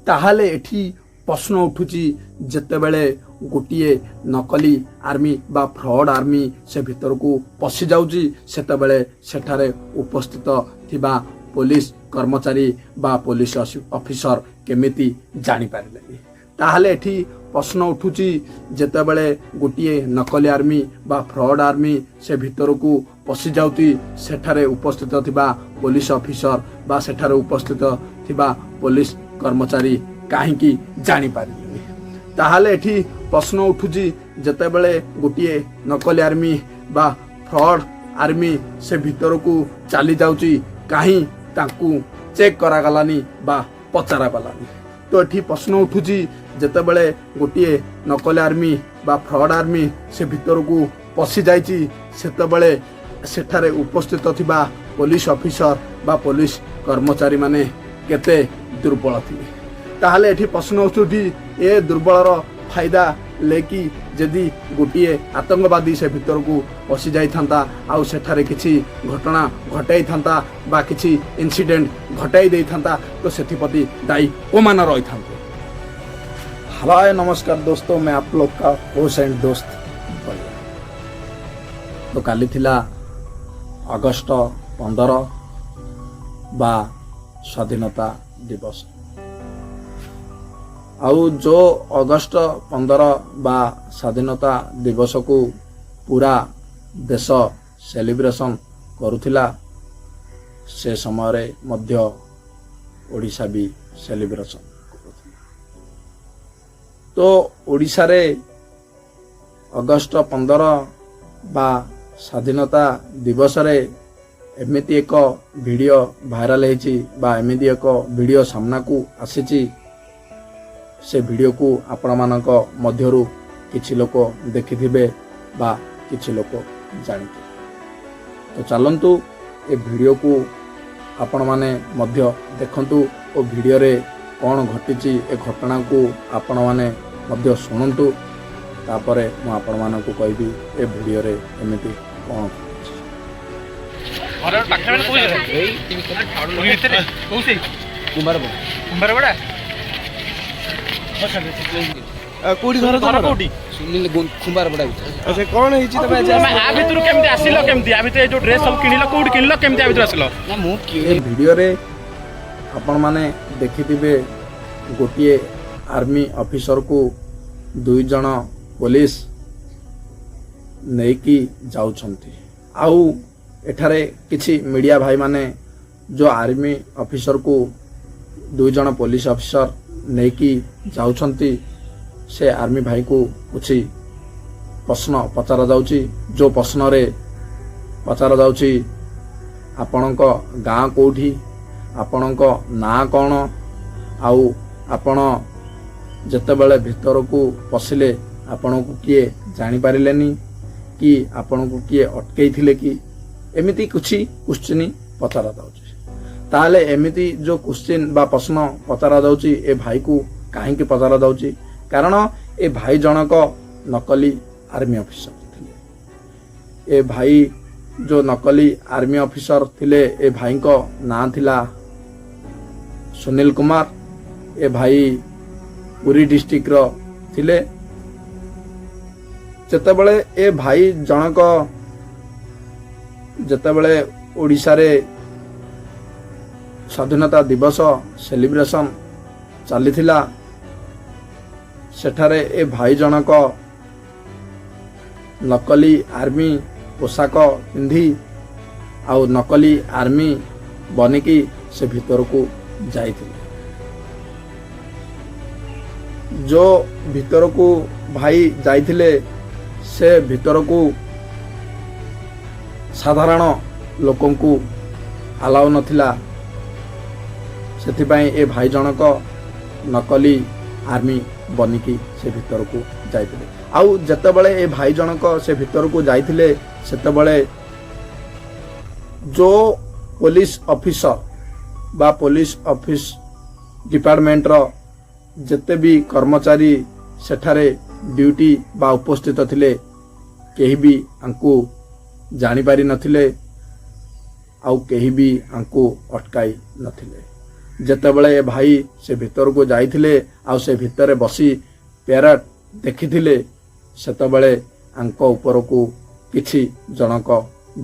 ताहाले एठी प्रश्न उठुची जेतेबेले गोटे नकली आर्मी बा फ्रॉड आर्मी से भीतर को पशि जाउची सेतेबेले सेठारे उपस्थित थिबा पुलिस कर्मचारी बा पुलिस ऑफिसर केमिति जानि पारिले। ताहाले एठी प्रश्न उठुची जेतेबेले गोटे नकली आर्मी बा फ्रॉड आर्मी से भीतर को पशि जाउची सेठारे उपस्थित थिबा पुलिस ऑफिसर बा सेठारे उपस्थित थिबा पुलिस कर्मचारी काहेकि जानि पारिले। ताहाले एठी प्रश्न उठुची जेतेबेले गोटे नकली आर्मी बा फ्रॉड आर्मी से भीतर को चली जाउची काहे ताकू चेक करा गलानी बा पचारा गलानी। तो एठी प्रश्न उठुची जेतेबेले गोटे नकली आर्मी बा फ्रॉड आर्मी से भीतर को पशि जाइची सेतेबेले सेठारे उपस्थित थिबा पुलिस ऑफिसर बा पुलिस कर्मचारी माने केते दुर्बल थिले। ताहाले एठी प्रश्न उठुची ए दुर्बलर फायदा लेकि जदि गोटे आतंकवादी से भीतर को पशि जाइथांता आउ सेठारे किछि घटना घटाई थांता बा किछि इंसिडेंट घटाई देई थांता तो सेथिपति दायी कोमान रही थांते। हाय नमस्कार दोस्तों, मैं आप लोग का होस्ट एंड दोस्त बलिया। तो काली थिला अगस्त 15 बा स्वाधीनता दिवस। आउ जो अगस्त 15 बा स्वाधीनता दिवस को पूरा देश सेलिब्रेशन करुथिला से समय मध्य ओडिशा भी सेलिब्रेशन करुथिला। तो ओडिशा रे अगस्त 15 बा स्वाधीनता दिवस रे एमिति एक वीडियो वायरल हेची बा एमिति एक वीडियो सामना को आसीची। से वीडियो को आपण मानक मध्यरु किछि लोक देखिथिबे बा किछि लोक जानिथिबे। तो चलंतु ए वीडियो को आपण माने मध्य देखंतु ओ वीडियो रे कोन घटिची ए घटना को आपण माने मध्य सुनंतु। तापरे मु आपण मानक कहबी ए वीडियो रे एमिति कोन और पाखरे में कोई ए कोसे कुंभार बड़ा कोडी घर कोडी सुनिल खुंबार बडा। अच्छा कोन हिची तमे आ भितर केमति आसिलो केमति आ भितर जो ड्रेस सब किनिलो कोड किनिलो केमति आ भितर आसिलो ना मु ए वीडियो रे आपण माने देखिथिबे गोटिए आर्मी ऑफिसर को 2 जण पुलिस नेकी जाउछंती। आउ एठारे किछि मीडिया भाई माने जो आर्मी ऑफिसर को 2 जण पुलिस ऑफिसर नेकी जाउछंती से आर्मी भाई को कुछ प्रश्न पचारा जाउची। जो प्रश्न रे पचारा जाउची आपणक गाँ कोठी, आपणक ना कौन, आउ आपण जेतेबेले भीतर को पशिले आपण को किए जानि पारिलेनी कि आपण को किए अटकई थिले कि एमिति कुछ क्वेश्चन पचारा जाउची। ताले एमिति जो क्वेश्चन बा प्रश्न पचारा जाउची ए भाई को काहेकि पचारा जाउची कारण ए भाई जनक नकली आर्मी ऑफिसर थिले। ए भाई जो नकली आर्मी ऑफिसर थिले ए भाई को ना थिला सुनील कुमार। ए भाई पुरी डिस्ट्रिक्ट रो थिले। जेतेबेले ए भाई जनक जेतेबेले ओडिशा रे स्वाधीनता दिवस सेलिब्रेशन चली थिला सेठारे ए भाई जनक नकली आर्मी पोशाक पिंधि आउ नकली आर्मी बनिकी से भीतर को जाइथिले। जो भीतर को भाई जाइथिले से भीतर को साधारण लोकन को अलाउ नथिला। सेथिपाई ए भाई जनक नकली आर्मी बनिकी से भीतर को जाइथिले। आउ जेतेबेले ए भाई जनक से भीतर को जाइथिले सेतेबेले जो पुलिस ऑफिसर बा पुलिस ऑफिस डिपार्टमेंट रो जेते भी कर्मचारी सेठारे ड्यूटी बा उपस्थित थिले केही भी आंकु जानि पारि नथिले आउ केही भी आंकु अटकाई नथिले। ଯେତେବେଳେ ଏ ଭାଇ ସେ ଭିତରକୁ ଯାଇଥିଲେ ଆଉ ସେ ଭିତରେ ବସି ପ୍ୟାରେଡ୍ ଦେଖିଥିଲେ ସେତେବେଳେ ଆଙ୍କ ଉପରକୁ କିଛି ଜଣକ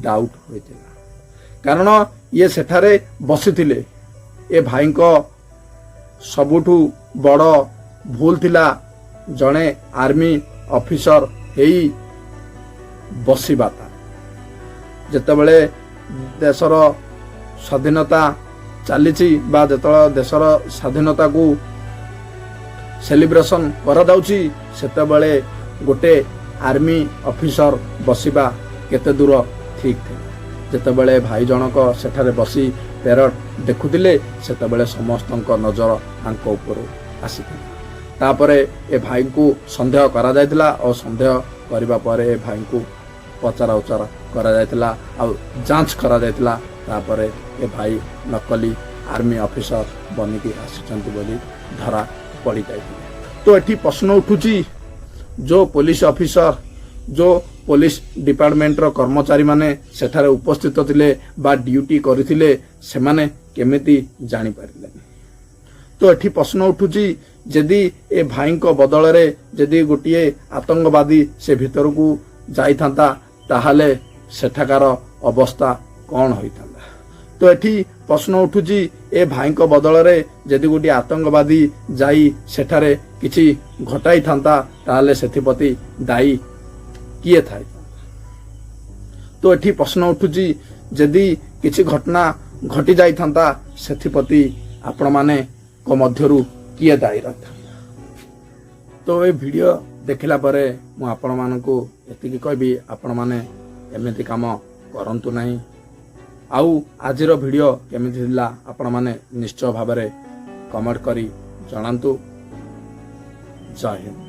ଡାଉଟ୍ ହୋଇଥିଲା। କାରଣ ଇଏ ସେଠାରେ ବସିଥିଲେ। ଏ ଭାଇଙ୍କ ସବୁଠୁ ବଡ଼ ଭୁଲ ଥିଲା ଜଣେ ଆର୍ମି ଅଫିସର ହେଇ ବସିବାଟା। ଯେତେବେଳେ ଦେଶର ସ୍ୱାଧୀନତା ଚାଲିଛି ବା ଯେତେବେଳେ ଦେଶର ସ୍ୱାଧୀନତାକୁ ସେଲିବ୍ରେସନ୍ କରାଯାଉଛି ସେତେବେଳେ ଗୋଟେ ଆର୍ମି ଅଫିସର ବସିବା କେତେ ଦୂର ଠିକ୍ ଥିଲା। ଯେତେବେଳେ ଭାଇ ଜଣକ ସେଠାରେ ବସି ପ୍ୟାରେଡ୍ ଦେଖୁଥିଲେ ସେତେବେଳେ ସମସ୍ତଙ୍କ ନଜର ତାଙ୍କ ଉପରୁ ଆସିଥିଲା। ତାପରେ ଏ ଭାଇଙ୍କୁ ସନ୍ଦେହ କରାଯାଇଥିଲା ଆଉ ସନ୍ଦେହ କରିବା ପରେ ଏ ଭାଇଙ୍କୁ ପଚରା ଉଚରା କରାଯାଇଥିଲା ଆଉ ଯାଞ୍ଚ କରାଯାଇଥିଲା। ତାପରେ ଏ ଭାଇ ନକଲି ଆର୍ମି ଅଫିସର ବନିକି ଆସିଛନ୍ତି ବୋଲି ଧରା ପଡ଼ିଯାଇଥିଲେ। ତ ଏଠି ପ୍ରଶ୍ନ ଉଠୁଛି जो पुलिस ऑफिसर जो पुलिस डिपार्टमेंट रो कर्मचारी माने सेठारे उपस्थित थिले बा ड्यूटी करिथिले सेमाने केमिति जानि पारिले। तो एठी प्रश्न उठुची जदि ए भाई को बदल रे जदि गोटिए आतंकवादी से भीतर को जाई थांता ताहाले सेठाकार अवस्था कौन होई थांता। तो एठी प्रश्न उठुची ए भाई को बदल रे जदि गोटिए आतंकवादी जाई सेठारे किछि घटाई थांता ताहाले सेथिपति दायी किए थाए। तो एठी प्रश्न उठुची जदि किछि घटना घटी जाई थांता सेथिपति आपण माने को मध्यरु किए दायी रहता। तो ए वीडियो देखिला परे मु आपण मानकु एतिकी कहबी आपण माने एमिति काम करंतु नाही। आउ आजिर वीडियो केमिति थिला आपण माने निश्चय भाबरे कमेंट करी जणांतु। जय हिंद।